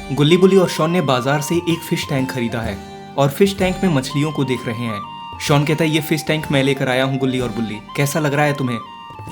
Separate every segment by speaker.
Speaker 1: गुल्ली बुली और शॉन ने बाजार से एक फिश टैंक खरीदा है और फिश टैंक में मछलियों को देख रहे हैं। शॉन कहता है ये फिश टैंक मैं लेकर आया हूँ गुल्ली और बुल्ली, कैसा लग रहा है तुम्हें?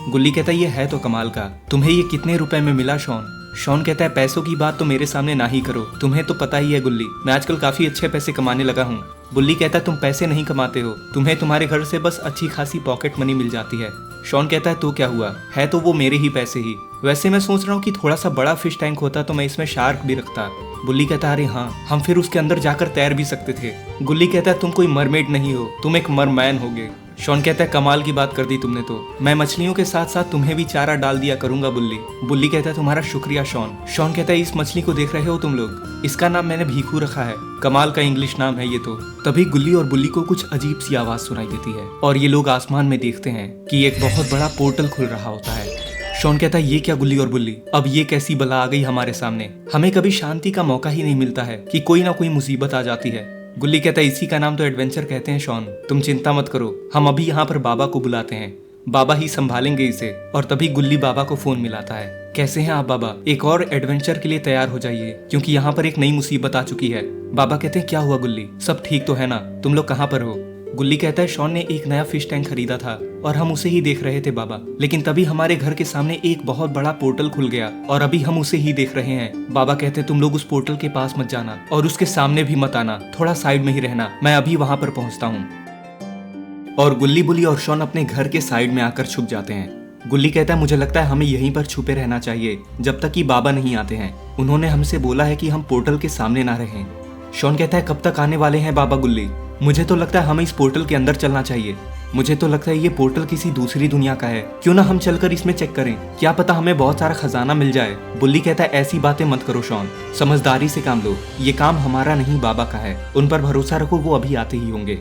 Speaker 1: गुल्ली कहता है ये है तो कमाल का, तुम्हें ये कितने रुपए में मिला शॉन? शॉन कहता है पैसों की बात तो मेरे सामने ना ही करो, तुम्हें तो पता ही है गुल्ली, मैं आजकल काफी अच्छे पैसे कमाने लगा हूँ। बुल्ली कहता है तुम पैसे नहीं कमाते हो, तुम्हें तुम्हारे घर से बस अच्छी खासी पॉकेट मनी मिल जाती है। शॉन कहता है तो क्या हुआ, है तो वो मेरे ही पैसे ही। वैसे मैं सोच रहा हूँ कि थोड़ा सा बड़ा फिश टैंक होता तो मैं इसमें शार्क भी रखता। बुल्ली कहता है अरे हाँ, हम फिर उसके अंदर जाकर तैर भी सकते थे। गुल्ली कहता है तुम कोई मरमेड नहीं हो, तुम एक मरमैन होगे। शॉन कहता है कमाल की बात कर दी तुमने तो, मैं मछलियों के साथ साथ तुम्हें भी चारा डाल दिया करूंगा बुल्ली। बुल्ली कहता है तुम्हारा शुक्रिया शॉन। शॉन कहता है इस मछली को देख रहे हो तुम लोग, इसका नाम मैंने भीखू रखा है, कमाल का इंग्लिश नाम है ये तो। तभी गुल्ली और बुल्ली को कुछ अजीब सी आवाज सुनाई देती है और ये लोग आसमान में देखते हैं कि एक बहुत बड़ा पोर्टल खुल रहा होता है। शॉन कहता है ये क्या गुल्ली और बुल्ली, अब ये कैसी बला आ गई हमारे सामने, हमें कभी शांति का मौका ही नहीं मिलता है कि कोई ना कोई मुसीबत आ जाती है। गुल्ली कहता है इसी का नाम तो एडवेंचर कहते हैं शॉन, तुम चिंता मत करो, हम अभी यहाँ पर बाबा को बुलाते हैं, बाबा ही संभालेंगे इसे। और तभी गुल्ली बाबा को फोन मिलाता है। कैसे हैं आप बाबा, एक और एडवेंचर के लिए तैयार हो जाइए क्योंकि यहाँ पर एक नई मुसीबत आ चुकी है। बाबा कहते हैं क्या हुआ गुल्ली, सब ठीक तो है ना, तुम लोग कहाँ पर हो? गुल्ली कहता है शॉन ने एक नया फिश टैंक खरीदा था और हम उसे ही देख रहे थे बाबा, लेकिन तभी हमारे घर के सामने एक बहुत बड़ा पोर्टल खुल गया और अभी हम उसे ही देख रहे हैं। बाबा कहते हैं तुम लोग उस पोर्टल के पास मत जाना और उसके सामने भी मत आना, थोड़ा साइड में ही रहना, मैं अभी वहां पर पहुंचता हूँ। और गुल्ली बुली और शॉन अपने घर के साइड में आकर छुप जाते हैं। गुल्ली कहता है मुझे लगता है हमें यहीं पर छुपे रहना चाहिए जब तक कि बाबा नहीं आते हैं, उन्होंने हमसे बोला है कि हम पोर्टल के सामने ना रहें। शॉन कहता है कब तक आने वाले हैं बाबा गुल्ली? मुझे तो लगता है हमें इस पोर्टल के अंदर चलना चाहिए, मुझे तो लगता है ये पोर्टल किसी दूसरी दुनिया का है, क्यों ना हम चलकर इसमें चेक करें, क्या पता हमें बहुत सारा खजाना मिल जाए। बुल्ली कहता है ऐसी बातें मत करो शॉन, समझदारी से काम लो, ये काम हमारा नहीं बाबा का है, उन पर भरोसा रखो, वो अभी आते ही होंगे।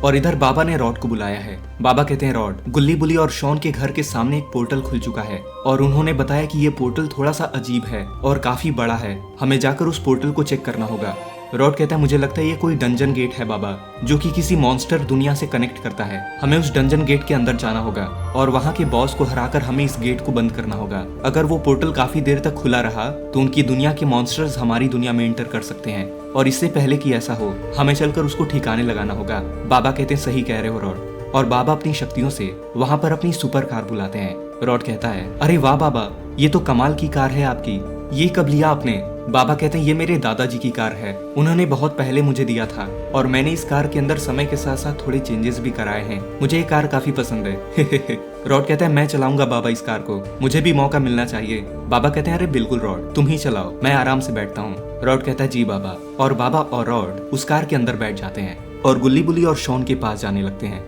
Speaker 1: और इधर बाबा ने रॉड को बुलाया है। बाबा कहते हैं रॉड, गुल्ली बुली और शॉन के घर के सामने एक पोर्टल खुल चुका है और उन्होंने बताया कि ये पोर्टल थोड़ा सा अजीब है और काफी बड़ा है, हमें जाकर उस पोर्टल को चेक करना होगा। रॉड कहता है मुझे लगता है ये कोई डंजन गेट है बाबा, जो कि किसी मॉन्स्टर दुनिया से कनेक्ट करता है, हमें उस डंजन गेट के अंदर जाना होगा और वहाँ के बॉस को हराकर हमें इस गेट को बंद करना होगा। अगर वो पोर्टल काफी देर तक खुला रहा तो उनकी दुनिया के मॉन्स्टर्स हमारी दुनिया में एंटर कर सकते हैं और इससे पहले कि ऐसा हो हमें चलकर उसको ठिकाने लगाना होगा। बाबा कहते हैं सही कह रहे हो रॉड, और बाबा अपनी शक्तियों से वहाँ पर अपनी सुपर कार बुलाते हैं। रॉड कहता है अरे वाह बाबा, ये तो कमाल की कार है आपकी, ये कब लिया आपने? बाबा कहते हैं ये मेरे दादाजी की कार है, उन्होंने बहुत पहले मुझे दिया था और मैंने इस कार के अंदर समय के साथ साथ थोड़े चेंजेस भी कराए हैं, मुझे ये कार काफी पसंद है। रॉड कहता है मैं चलाऊंगा बाबा इस कार को, मुझे भी मौका मिलना चाहिए। बाबा कहते हैं अरे बिल्कुल रॉड, तुम ही चलाओ, मैं आराम से बैठता हूँ। रॉड कहता है जी बाबा, और बाबा और रॉड उस कार के अंदर बैठ जाते हैं और गुल्ली बुली और शॉन के पास जाने लगते हैं।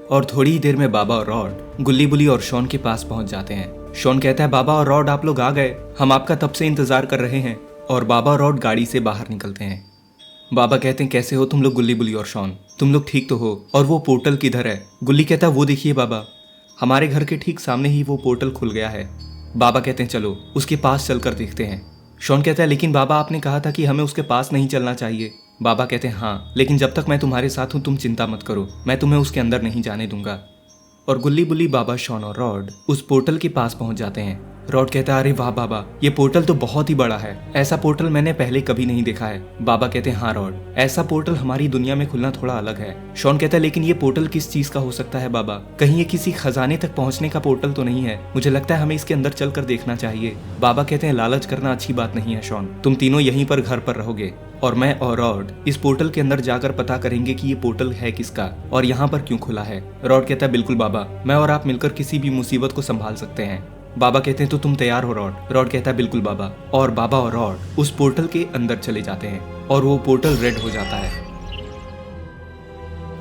Speaker 1: और थोड़ी ही देर में बाबा और रॉड गुल्ली बुली और शॉन के पास पहुंच जाते हैं। शॉन कहता है बाबा और रॉड आप लोग आ गए, हम आपका तब से इंतजार कर रहे हैं। और बाबा और रॉड गाड़ी से बाहर निकलते हैं। बाबा कहते हैं कैसे हो तुम लोग गुल्ली बुली और शॉन, तुम लोग ठीक तो हो? और वो पोर्टल किधर है? गुल्ली कहता है वो देखिए बाबा, हमारे घर के ठीक सामने ही वो पोर्टल खुल गया है। बाबा कहते हैं चलो उसके पास चलकर देखते हैं। शॉन कहता है लेकिन बाबा आपने कहा था कि हमें उसके पास नहीं चलना चाहिए। बाबा कहते हैं हाँ, लेकिन जब तक मैं तुम्हारे साथ हूँ तुम चिंता मत करो, मैं तुम्हें उसके अंदर नहीं जाने दूंगा। और गुल्ली बुल्ली बाबा शॉन और रॉड उस पोर्टल के पास पहुंच जाते हैं। रॉड कहता है अरे वाह बाबा, ये पोर्टल तो बहुत ही बड़ा है, ऐसा पोर्टल मैंने पहले कभी नहीं देखा है। बाबा कहते हैं हाँ रॉड, ऐसा पोर्टल हमारी दुनिया में खुलना थोड़ा अलग है। शॉन कहता है लेकिन ये पोर्टल किस चीज का हो सकता है बाबा, कहीं ये किसी खजाने तक पहुंचने का पोर्टल तो नहीं है? मुझे लगता है हमें इसके अंदर चलकर देखना चाहिए। बाबा कहते हैं लालच करना अच्छी बात नहीं है शॉन, तुम तीनों यहीं पर घर पर रहोगे और मैं और रॉड इस पोर्टल के अंदर जाकर पता करेंगे कि ये पोर्टल है किसका और यहाँ पर क्यों खुला है। रॉड कहता है बिल्कुल बाबा, मैं और आप मिलकर किसी भी मुसीबत को संभाल सकते हैं। बाबा कहते हैं तो तुम तैयार हो रॉड? रॉड कहता है बिल्कुल बाबा। और बाबा और रॉड उस पोर्टल के अंदर चले जाते हैं और वो पोर्टल रेड हो जाता है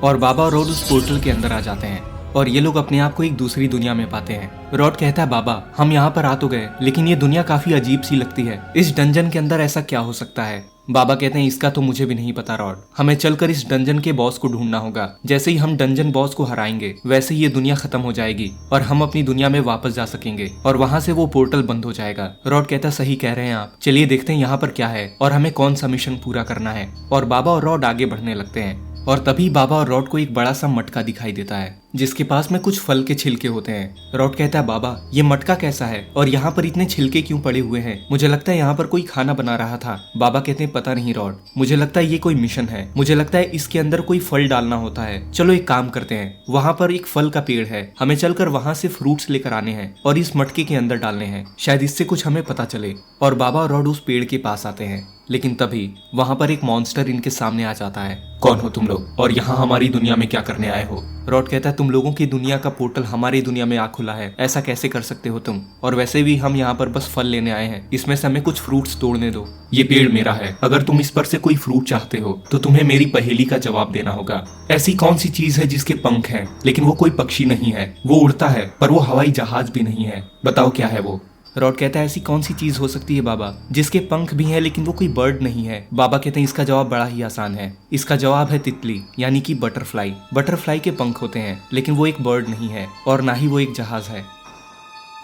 Speaker 1: और बाबा और रॉड उस पोर्टल के अंदर आ जाते हैं और ये लोग अपने आप को एक दूसरी दुनिया में पाते हैं। रॉड कहता है बाबा हम यहाँ पर आ तो गए, लेकिन ये दुनिया काफी अजीब सी लगती है, इस डंजन के अंदर ऐसा क्या हो सकता है? बाबा कहते हैं इसका तो मुझे भी नहीं पता रॉड, हमें चलकर इस डंजन के बॉस को ढूंढना होगा, जैसे ही हम डंजन बॉस को हराएंगे वैसे ही ये दुनिया खत्म हो जाएगी और हम अपनी दुनिया में वापस जा सकेंगे और वहाँ से वो पोर्टल बंद हो जाएगा। रॉड कहता है सही कह रहे हैं आप, चलिए देखते हैं यहाँ पर क्या है और हमें कौन सा मिशन पूरा करना है। और बाबा और रॉड आगे बढ़ने लगते हैं और तभी बाबा और रॉड को एक बड़ा सा मटका दिखाई देता है जिसके पास में कुछ फल के छिलके होते हैं। रॉड कहता है बाबा ये मटका कैसा है और यहाँ पर इतने छिलके क्यों पड़े हुए हैं? मुझे लगता है यहाँ पर कोई खाना बना रहा था। बाबा कहते हैं पता नहीं रॉड, मुझे लगता है ये कोई मिशन है। मुझे लगता है इसके अंदर कोई फल डालना होता है। चलो एक काम करते हैं, वहाँ पर एक फल का पेड़ है, हमें चलकर वहाँ से फ्रूट्स लेकर आने हैं और इस मटके के अंदर डालने हैं, शायद इससे कुछ हमें पता चले। और बाबा और रॉड उस पेड़ के पास आते हैं, लेकिन तभी वहाँ पर एक मॉन्स्टर इनके सामने आ जाता है। कौन हो तुम लोग और यहाँ हमारी दुनिया में क्या करने आए हो? रॉड कहता है तुम लोगों की दुनिया का पोर्टल हमारी दुनिया में आ खुला है, ऐसा कैसे कर सकते हो तुम? और वैसे भी हम यहाँ पर बस फल लेने आए हैं, इसमें से हमें कुछ फ्रूट्स तोड़ने दो। ये पेड़ मेरा है, अगर तुम इस पर से कोई फ्रूट चाहते हो तो तुम्हें मेरी पहेली का जवाब देना होगा। ऐसी कौन सी चीज है जिसके पंख हैं लेकिन वो कोई पक्षी नहीं है? वो उड़ता है पर वो हवाई जहाज भी नहीं है, बताओ क्या है वो? रॉड कहता है ऐसी कौन सी चीज हो सकती है बाबा जिसके पंख भी हैं लेकिन वो कोई बर्ड नहीं है? बाबा कहते हैं इसका जवाब बड़ा ही आसान है, इसका जवाब है तितली यानी कि बटरफ्लाई। बटरफ्लाई के पंख होते हैं लेकिन वो एक बर्ड नहीं है और ना ही वो एक जहाज है।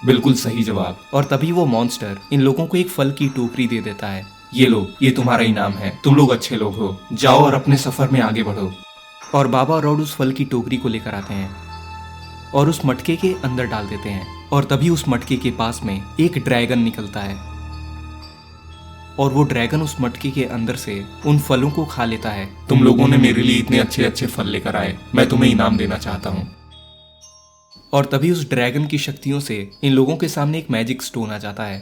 Speaker 1: बिल्कुल सही जवाब। और तभी वो मॉन्स्टर इन लोगों को एक फल की टोकरी दे देता है। ये लो, ये तुम्हारा इनाम है, तुम लोग अच्छे लोग हो, जाओ और अपने सफर में आगे बढ़ो। और बाबा और रॉड उस फल की टोकरी को लेकर आते हैं और उस मटके के अंदर डाल देते हैं। और तभी उस मटके के पास में एक ड्रैगन निकलता है और वो ड्रैगन उस मटके के अंदर से उन फलों को खा लेता है। तुम लोगों ने मेरे लिए इतने अच्छे अच्छे फल लेकर आए, मैं तुम्हें इनाम देना चाहता हूँ। और तभी उस ड्रैगन की शक्तियों से इन लोगों के सामने एक मैजिक स्टोन आ जाता है।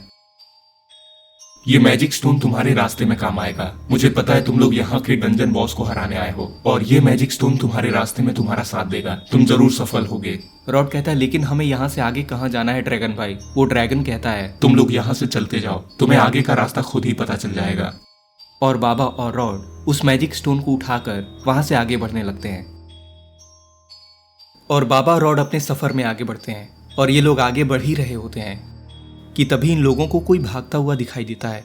Speaker 1: ये मैजिक स्टोन तुम्हारे रास्ते में काम आएगा। मुझे पता है तुम लोग यहाँ के डंजन बॉस को हराने आए हो और ये मैजिक स्टोन तुम्हारे रास्ते में तुम्हारा साथ देगा, तुम जरूर सफल होगे। रॉड कहता है लेकिन हमें यहाँ से आगे कहाँ जाना है ड्रैगन भाई? वो ड्रैगन कहता है तुम लोग यहाँ से चलते जाओ, तुम्हें आगे का रास्ता खुद ही पता चल जाएगा। और बाबा और रॉड उस मैजिक स्टोन को उठाकर वहां से आगे बढ़ने लगते हैं। और बाबा और रॉड अपने सफर में आगे बढ़ते हैं और ये लोग आगे बढ़ ही रहे होते हैं कि तभी इन लोगों को कोई भागता हुआ दिखाई देता है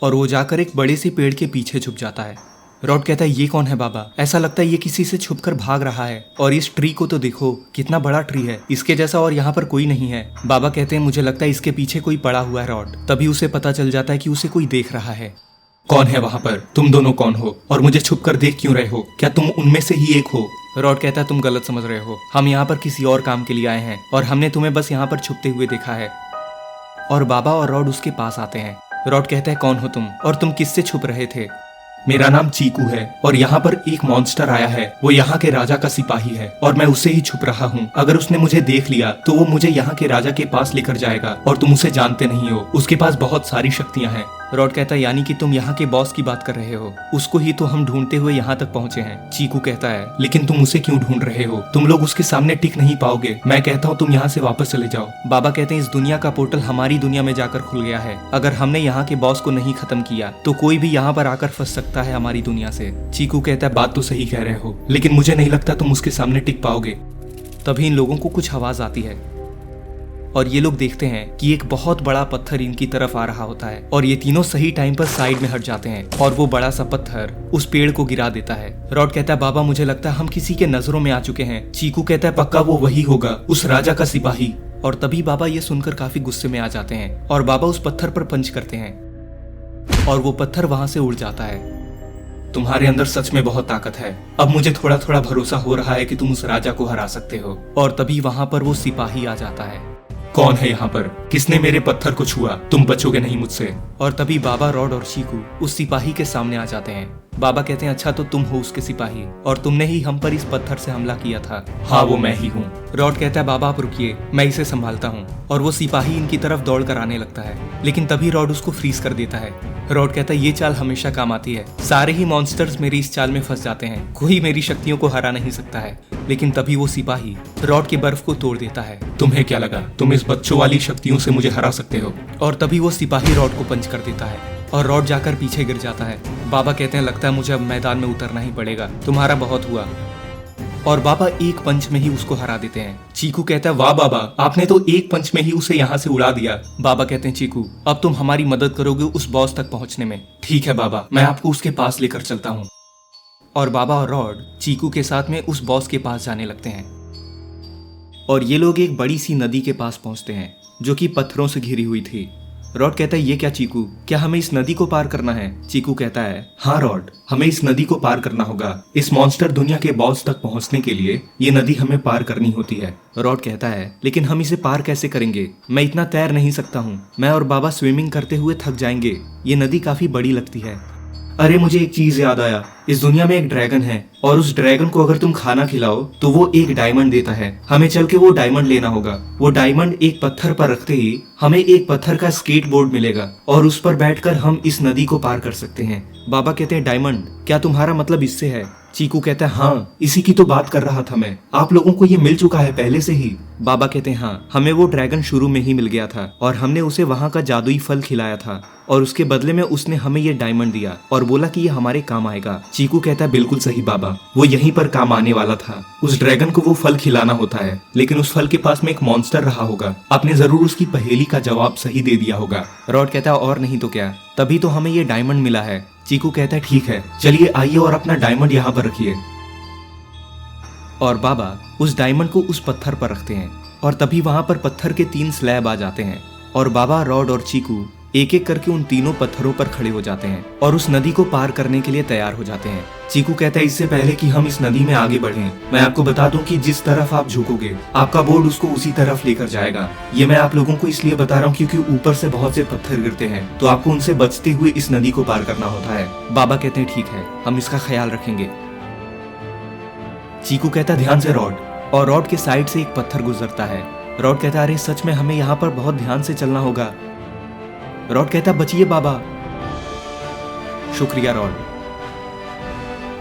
Speaker 1: और वो जाकर एक बड़े से पेड़ के पीछे छुप जाता है। रॉड कहता है ये कौन है बाबा? ऐसा लगता है ये किसी से छुपकर भाग रहा है। और इस ट्री को तो देखो, कितना बड़ा ट्री है, इसके जैसा और यहाँ पर कोई नहीं है। बाबा कहते हैं मुझे लगता है इसके पीछे कोई पड़ा हुआ है रॉड। तभी उसे पता चल जाता है कि उसे कोई देख रहा है। कौन है वहां पर? तुम दोनों कौन हो और मुझे छुप कर देख क्यों रहे हो? क्या तुम उनमें से ही एक हो? रॉड कहता है तुम गलत समझ रहे हो, हम यहाँ पर किसी और काम के लिए आए हैं और हमने तुम्हें बस यहाँ पर छुपते हुए देखा है। और बाबा और रॉड उसके पास आते हैं। रॉड कहता है कौन हो तुम और तुम किससे छुप रहे थे? मेरा नाम चीकू है और यहाँ पर एक मॉन्स्टर आया है, वो यहाँ के राजा का सिपाही है और मैं उससे ही छुप रहा हूँ। अगर उसने मुझे देख लिया तो वो मुझे यहाँ के राजा के पास लेकर जाएगा और तुम उसे जानते नहीं हो, उसके पास बहुत सारी शक्तियाँ हैं। रॉड कहता है यानी कि तुम यहाँ के बॉस की बात कर रहे हो, उसको ही तो हम ढूंढते हुए यहाँ तक पहुँचे हैं। चीकू कहता है लेकिन तुम उसे क्यों ढूंढ रहे हो? तुम लोग उसके सामने टिक नहीं पाओगे, मैं कहता हूँ तुम यहाँ से वापस चले जाओ। बाबा कहते हैं इस दुनिया का पोर्टल हमारी दुनिया में जाकर खुल गया है, अगर हमने यहाँ के बॉस को नहीं खत्म किया तो कोई भी यहाँ पर आकर फंस सकता है हमारी दुनिया से। चीकू कहता है बात तो सही कह रहे हो, लेकिन मुझे नहीं लगता तुम उसके सामने टिक पाओगे। तभी इन लोगों को कुछ आवाज आती है और ये लोग देखते हैं कि एक बहुत बड़ा पत्थर इनकी तरफ आ रहा होता है और ये तीनों सही टाइम पर साइड में हट जाते हैं और वो बड़ा सा पत्थर उस पेड़ को गिरा देता है। रॉड कहता है बाबा मुझे लगता है हम किसी के नजरों में आ चुके हैं। चीकू कहता है पक्का वो वही होगा, उस राजा का सिपाही। और तभी बाबा ये सुनकर काफी गुस्से में आ जाते हैं और बाबा उस पत्थर पर पंच करते हैं और वो पत्थर वहां से उड़ जाता है। तुम्हारे अंदर सच में बहुत ताकत है, अब मुझे थोड़ा थोड़ा भरोसा हो रहा है कि तुम उस राजा को हरा सकते हो। और तभी वहां पर वो सिपाही आ जाता है। कौन है यहाँ पर? किसने मेरे पत्थर को छुआ? तुम बचोगे नहीं मुझसे। और तभी बाबा, रॉड और चीकू उस सिपाही के सामने आ जाते हैं। बाबा कहते हैं अच्छा तो तुम हो उसके सिपाही और तुमने ही हम पर इस पत्थर से हमला किया था। हाँ वो मैं ही हूँ। रॉड कहता है बाबा आप रुकिए, मैं इसे संभालता हूँ। और वो सिपाही इनकी तरफ दौड़ कर आने लगता है, लेकिन तभी रॉड उसको फ्रीज कर देता है। रॉड कहता है ये चाल हमेशा काम आती है, सारे ही मॉन्स्टर्स मेरी इस चाल में फंस जाते हैं, कोई मेरी शक्तियों को हरा नहीं सकता है। लेकिन तभी वो सिपाही रॉड के बर्फ को तोड़ देता है। तुम्हें क्या लगा तुम इस बच्चों वाली शक्तियों से मुझे हरा सकते हो? और तभी वो सिपाही रॉड को पंच कर देता है और रॉड जाकर पीछे गिर जाता है। बाबा कहते हैं लगता है मुझे अब मैदान में उतरना ही पड़ेगा, तुम्हारा बहुत हुआ। और बाबा एक पंच में ही उसको हरा देते हैं। चीकू कहता है वाह बाबा, आपने तो एक पंच में ही उसे यहाँ से उड़ा दिया। बाबा कहते हैं चीकू अब तुम हमारी मदद करोगे उस बॉस तक पहुँचने में। ठीक है बाबा, मैं आपको उसके पास लेकर चलता हूँ। और बाबा और रॉड चीकू के साथ में उस बॉस के पास जाने लगते हैं और ये लोग एक बड़ी सी नदी के पास पहुंचते हैं जो कि पत्थरों से घिरी हुई थी। रॉड कहता है ये क्या चीकू, क्या हमें इस नदी को पार करना है? चीकू कहता है हाँ रॉड, हमें इस नदी को पार करना होगा। इस मॉन्स्टर दुनिया के बॉस तक पहुंचने के लिए ये नदी हमें पार करनी होती है। रॉड कहता है लेकिन हम इसे पार कैसे करेंगे? मैं इतना तैर नहीं सकता हूँ, मैं और बाबा स्विमिंग करते हुए थक जाएंगे, ये नदी काफी बड़ी लगती है। अरे मुझे एक चीज याद आया, इस दुनिया में एक ड्रैगन है और उस ड्रैगन को अगर तुम खाना खिलाओ तो वो एक डायमंड देता है। हमें चल के वो डायमंड लेना होगा। वो डायमंड एक पत्थर पर रखते ही हमें एक पत्थर का स्केट बोर्ड मिलेगा और उस पर बैठकर हम इस नदी को पार कर सकते हैं। बाबा कहते हैं डायमंड, क्या तुम्हारा मतलब इससे है? चीकू कहता है हाँ, इसी की तो बात कर रहा था मैं। आप लोगों को ये मिल चुका है पहले से ही। बाबा कहते हैं हाँ, हमें वो ड्रैगन शुरू में ही मिल गया था और हमने उसे वहाँ का जादुई फल खिलाया था और उसके बदले में उसने हमें ये डायमंड दिया और बोला कि ये हमारे काम आएगा। चीकू कहता है बिल्कुल सही बाबा, वो यहीं पर काम आने वाला था। उस ड्रैगन को वो फल खिलाना होता है, लेकिन उस फल के पास में एक मॉन्स्टर रहा होगा। आपने जरूर उसकी पहेली का जवाब सही दे दिया होगा। रॉड कहता है और नहीं तो क्या, तभी तो हमें ये डायमंड मिला है। चीकू कहता है ठीक है, चलिए आइए और अपना डायमंड यहाँ पर रखिए। और बाबा उस डायमंड को उस पत्थर पर रखते हैं और तभी वहां पर पत्थर के 3 स्लैब आ जाते हैं और बाबा, रॉड और चीकू एक एक करके उन तीनों पत्थरों पर खड़े हो जाते हैं और उस नदी को पार करने के लिए तैयार हो जाते हैं। चीकू कहता है इससे पहले कि हम इस नदी में आगे बढ़ें, मैं आपको बता दूं कि जिस तरफ आप झुकोगे आपका बोर्ड उसको उसी तरफ लेकर जाएगा। ये मैं आप लोगों को इसलिए बता रहा हूँ क्योंकि ऊपर से बहुत से पत्थर गिरते हैं, तो आपको उनसे बचते हुए इस नदी को पार करना होता है। बाबा कहते हैं ठीक है, हम इसका ख्याल रखेंगे। चीकू कहता है ध्यान से रॉड, और रॉड के साइड से एक पत्थर गुजरता है। रॉड कहता है अरे सच में हमें यहाँ पर बहुत ध्यान से चलना होगा। रॉड कहता है बचिए बाबा। शुक्रिया रॉड।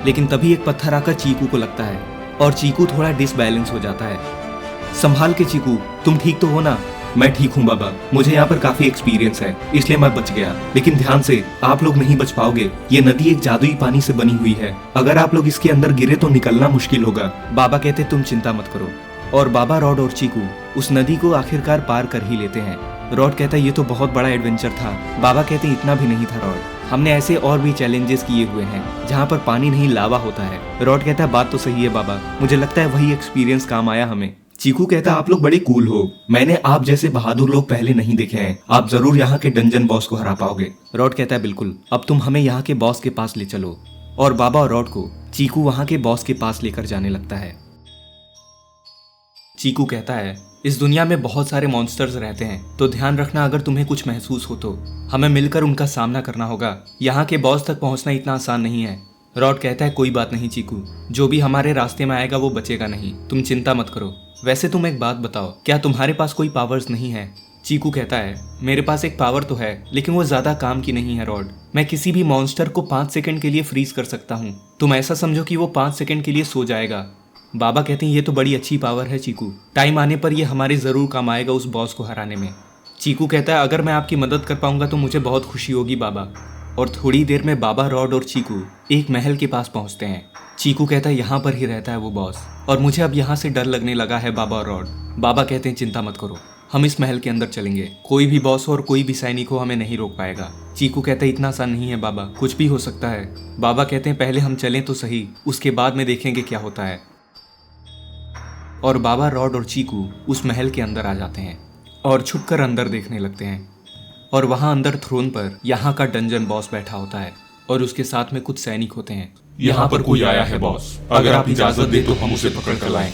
Speaker 1: लेकिन तभी एक पत्थर आकर चीकू को लगता है और चीकू थोड़ा डिसबैलेंस हो जाता है। संभाल के चीकू, तुम ठीक तो हो ना? मैं ठीक हूँ बाबा, मुझे यहाँ पर काफी एक्सपीरियंस है इसलिए मैं बच गया, लेकिन ध्यान से, आप लोग नहीं बच पाओगे। ये नदी एक जादुई पानी से बनी हुई है, अगर आप लोग इसके अंदर गिरे तो निकलना मुश्किल होगा। बाबा कहते तुम चिंता मत करो, और बाबा, रॉड और चीकू उस नदी को आखिरकार पार कर ही लेते हैं। रॉड कहता है ये तो बहुत बड़ा एडवेंचर था। बाबा कहते इतना भी नहीं था रॉड, हमने ऐसे और भी चैलेंजेस किए हुए हैं जहाँ पर पानी नहीं लावा होता है। रॉड कहता है बात तो सही है बाबा, मुझे लगता है वही एक्सपीरियंस काम आया हमें। चीकू कहता है आप लोग बड़े कूल हो, मैंने आप जैसे बहादुर लोग पहले नहीं देखे हैं, आप जरूर यहाँ के डंजन बॉस को हरा पाओगे। रॉड कहता है बिल्कुल, अब तुम हमें यहाँ के बॉस के पास ले चलो। और बाबा और रॉड को चीकू वहाँ के बॉस के पास लेकर जाने लगता है। चीकू कहता है इस दुनिया में बहुत सारे मॉन्स्टर्स रहते हैं, तो ध्यान रखना अगर तुम्हें कुछ महसूस हो तो हमें मिलकर उनका सामना करना होगा। यहाँ के बॉस तक पहुँचना इतना आसान नहीं है। रॉड कहता है कोई बात नहीं चीकू, जो भी हमारे रास्ते में आएगा वो बचेगा नहीं, तुम चिंता मत करो। वैसे तुम एक बात बताओ, क्या तुम्हारे पास कोई पावर्स नहीं है? चीकू कहता है मेरे पास एक पावर तो है, लेकिन वो ज्यादा काम की नहीं है रॉड। मैं किसी भी मॉन्स्टर को 5 सेकंड के लिए फ्रीज कर सकता हूँ। तुम ऐसा समझो कि वो 5 सेकंड के लिए सो जाएगा। बाबा कहते हैं ये तो बड़ी अच्छी पावर है चीकू, टाइम आने पर ये हमारे जरूर काम आएगा उस बॉस को हराने में। चीकू कहता है अगर मैं आपकी मदद कर पाऊंगा तो मुझे बहुत खुशी होगी बाबा। और थोड़ी देर में बाबा, रॉड और चीकू एक महल के पास पहुंचते हैं। चीकू कहता है यहाँ पर ही रहता है वो बॉस, और मुझे अब यहाँ से डर लगने लगा है बाबा और रॉड। बाबा कहते हैं चिंता मत करो, हम इस महल के अंदर चलेंगे, कोई भी बॉस हो और कोई भी सैनिक हो हमें नहीं रोक पाएगा। चीकू कहता है इतना आसान नहीं है बाबा, कुछ भी हो सकता है। बाबा कहते हैं पहले हम चलें तो सही, उसके बाद में देखेंगे क्या होता है। और बाबा, रॉड और चीकू उस महल के अंदर आ जाते हैं और छुपकर अंदर देखने लगते हैं। और वहां अंदर थ्रोन पर यहाँ का डंजन बॉस बैठा होता है और उसके साथ में कुछ सैनिक होते हैं।
Speaker 2: यहाँ पर कोई आया है बॉस, अगर आप इजाजत दे तो हम उसे पकड़ कर लाएं।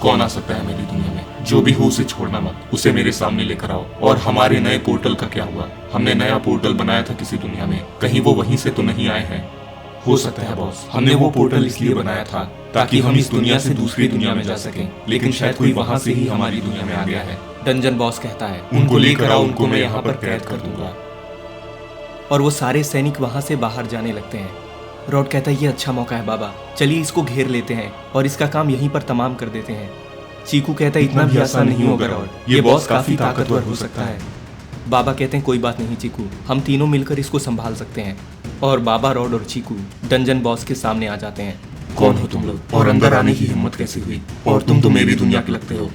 Speaker 2: कौन आ सकता है मेरी दुनिया में? जो भी हो उसे छोड़ना मत, उसे मेरे सामने लेकर आओ। और हमारे नए पोर्टल का क्या हुआ? हमने नया पोर्टल बनाया था किसी दुनिया में, कहीं वो वहीं से तो नहीं आए हैं? हो सकता है बॉस, हमने वो पोर्टल इसलिए बनाया था ताकि हम इस दुनिया से दूसरी दुनिया में जा सकें, लेकिन शायद कोई वहाँ से ही हमारी दुनिया में आ गया है।
Speaker 1: डंजन बॉस कहता है
Speaker 2: उनको लेकर आओ, उनको मैं यहाँ पर कैद कर दूंगा।
Speaker 1: और वो सारे सैनिक वहां से बाहर जाने लगते हैं। रॉड कहता है ये अच्छा मौका है बाबा, चलिए इसको घेर लेते हैं और इसका काम यहीं पर तमाम कर देते हैं। चीकू कहता है इतना भी आसान नहीं होगा रॉड,
Speaker 2: ये बॉस काफी ताकतवर हो सकता है।
Speaker 1: बाबा कहते हैं कोई बात नहीं चीकू, हम तीनों मिलकर इसको संभाल सकते हैं। और बाबा, रॉड और चीकू डंजन बॉस के सामने आ जाते हैं।
Speaker 2: कौन हो तुम लोग, और अंदर आने की हिम्मत कैसे हुई? और तुम तो मेरी दुनिया के लगते हो।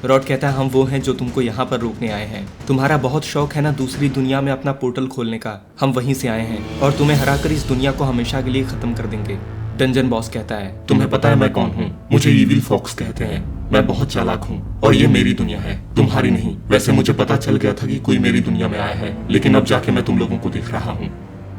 Speaker 1: रॉड कहता है हम वो हैं जो तुमको यहाँ पर रोकने आए हैं। तुम्हारा बहुत शौक है ना दूसरी दुनिया में अपना पोर्टल खोलने का, हम वहीं से आए हैं और तुम्हें हराकर इस दुनिया को हमेशा के लिए खत्म कर देंगे। डंजन बॉस कहता है
Speaker 2: तुम्हें पता है मैं कौन हूँ? मुझे इविल फॉक्स कहते हैं। मैं बहुत चालाक हूँ और ये मेरी दुनिया है, तुम्हारी नहीं। वैसे मुझे पता चल गया था कि कोई मेरी दुनिया में आया है, लेकिन अब जाके मैं तुम लोगों को देख रहा हूँ।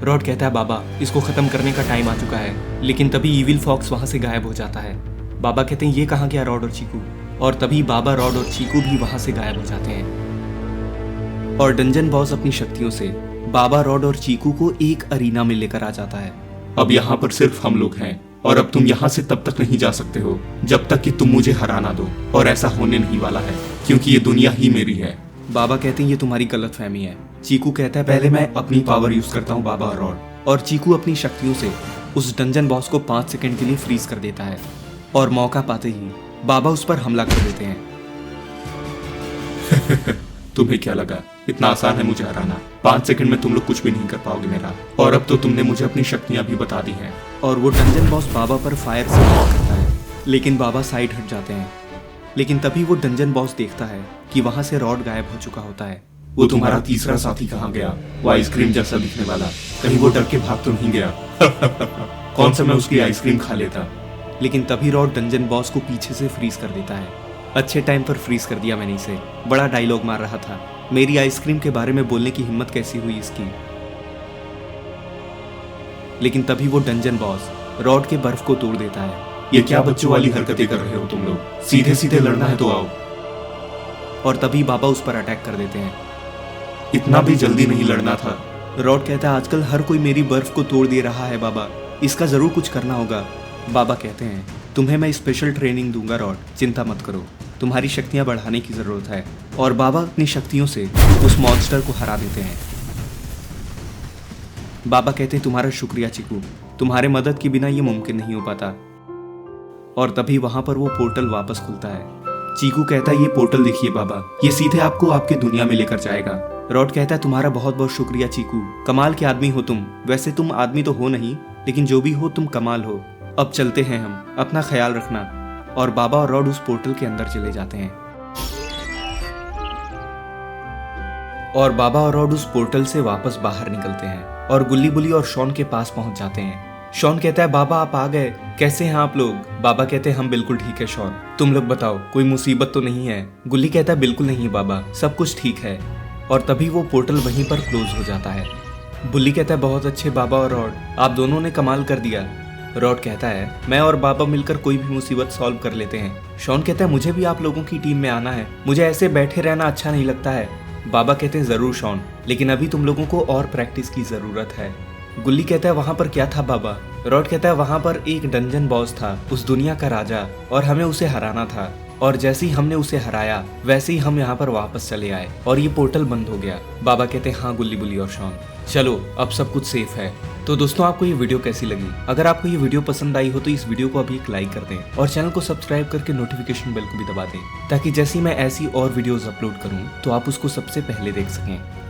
Speaker 1: रॉड कहता है बाबा इसको खत्म करने का टाइम आ चुका है, लेकिन तभी इविल फॉक्स वहां से गायब हो जाता है। बाबा कहते हैं ये कहाँ गया रॉड और चीकू, और तभी बाबा, रॉड और चीकू भी वहां से गायब हो जाते हैं। और डंजन बॉस अपनी शक्तियों से बाबा, रॉड और चीकू को एक अरीना में लेकर आ जाता है।
Speaker 2: अब यहाँ पर सिर्फ हम लोग हैं और अब तुम यहाँ से तब तक नहीं जा सकते हो जब तक कि तुम मुझे हरा ना दो, और ऐसा होने नहीं वाला है क्योंकि ये दुनिया ही मेरी है।
Speaker 1: बाबा कहते हैं ये तुम्हारी गलतफहमी है। चीकू कहता है पहले मैं अपनी पावर यूज करता हूँ बाबा और रॉड, और चीकू अपनी शक्तियों से उस डंजन बॉस को 5 सेकंड के लिए फ्रीज कर देता है, और मौका पाते ही बाबा उस पर हमला कर देते हैं।
Speaker 2: तुम्हें क्या लगा इतना आसान है मुझे हराना? 5 सेकंड में तुम लोग कुछ भी नहीं कर पाओगे मेरा, और अब तो तुमने मुझे अपनी शक्तियां भी बता दी हैं।
Speaker 1: और वो डंजन बॉस बाबा पर फायर से अटैक करता है, लेकिन बाबा साइड हट जाते हैं। लेकिन तभी वो डंजन बॉस देखता है कि वहां से रॉड गायब हो चुका होता है।
Speaker 2: वो तुम्हारा तीसरा साथी कहाँ गया? वो आइसक्रीम जैसा दिखने वाला, कहीं वो डर के भाग तो नहीं गया? कौन सा मैं उसकी आइसक्रीम खा लेता।
Speaker 1: लेकिन तभी रॉड डंजन बॉस को पीछे से फ्रीज कर देता है। अच्छे टाइम पर फ्रीज कर दिया मैंने इसे, बड़ा डायलॉग मार रहा था। मेरी आइसक्रीम के बारे में बोलने की हिम्मत कैसी हुई इसकी। लेकिन तभी वो डंजन बॉस रॉड के बर्फ को तोड़ देता है।
Speaker 2: ये क्या बच्चों वाली हरकतें कर रहे हो तुम लोग? सीधे सीधे लड़ना है तो आओ।
Speaker 1: और तभी बाबा उस पर अटैक कर देते हैं।
Speaker 2: इतना भी जल्दी नहीं लड़ना था।
Speaker 1: रॉड कहता है आजकल हर कोई मेरी बर्फ को तोड़ दे रहा है बाबा, इसका जरूर कुछ करना होगा। बाबा कहते हैं तुम्हें मैं स्पेशल ट्रेनिंग दूंगा रॉड, चिंता मत करो, तुम्हारी शक्तियां बढ़ाने की जरूरत है। और बाबा अपनी शक्तियों से उस मॉन्स्टर को हरा देते हैं। बाबा कहते हैं तुम्हारा शुक्रिया चीकू, तुम्हारे मदद के बिना ये मुमकिन नहीं हो पाता। और तभी वहां पर वो पोर्टल वापस खुलता है। चीकू कहता है ये पोर्टल देखिए बाबा, ये सीधे आपको आपकी दुनिया में लेकर जाएगा। रॉड कहता है तुम्हारा बहुत बहुत शुक्रिया चीकू, कमाल के आदमी हो तुम। वैसे तुम आदमी तो हो नहीं, लेकिन जो भी हो तुम कमाल हो। अब चलते हैं हम, अपना ख्याल रखना। और बाबा और रॉड उस पोर्टल के अंदर चले जाते हैं। और बाबा और रॉड उस पोर्टल से वापस बाहर निकलते हैं और गुल्ली बुली और शॉन के पास पहुंच जाते हैं। शॉन कहता है बाबा आप आ गए, कैसे हैं आप लोग? बाबा कहते हैं हम बिल्कुल ठीक है शॉन, तुम लोग बताओ कोई मुसीबत तो नहीं है? गुल्ली कहता है बिल्कुल नहीं बाबा, सब कुछ ठीक है। और तभी वो पोर्टल वहीं पर क्लोज हो जाता है। बुल्ली कहता है बहुत अच्छे बाबा और रॉड, आप दोनों ने कमाल कर दिया। रॉड कहता है मैं और बाबा मिलकर कोई भी मुसीबत सॉल्व कर लेते हैं। शॉन कहता है मुझे भी आप लोगों की टीम में आना है, मुझे ऐसे बैठे रहना अच्छा नहीं लगता है। बाबा कहते हैं जरूर शॉन, लेकिन अभी तुम लोगों को और प्रैक्टिस की जरूरत है। गुल्ली कहता है वहां पर क्या था बाबा? रॉड कहता है वहां पर एक डंजन बॉस था, उस दुनिया का राजा, और हमें उसे हराना था। और जैसे ही हमने उसे हराया वैसे ही हम यहाँ पर वापस चले आए और ये पोर्टल बंद हो गया। बाबा कहते हैं हाँ गुल्ली बुल्ली और शॉन, चलो अब सब कुछ सेफ है। तो दोस्तों आपको ये वीडियो कैसी लगी? अगर आपको ये वीडियो पसंद आई हो तो इस वीडियो को अभी एक लाइक कर दें और चैनल को सब्सक्राइब करके नोटिफिकेशन बेल को भी दबा दें, ताकि जैसे ही मैं ऐसी और वीडियोस अपलोड करूं तो आप उसको सबसे पहले देख सकें।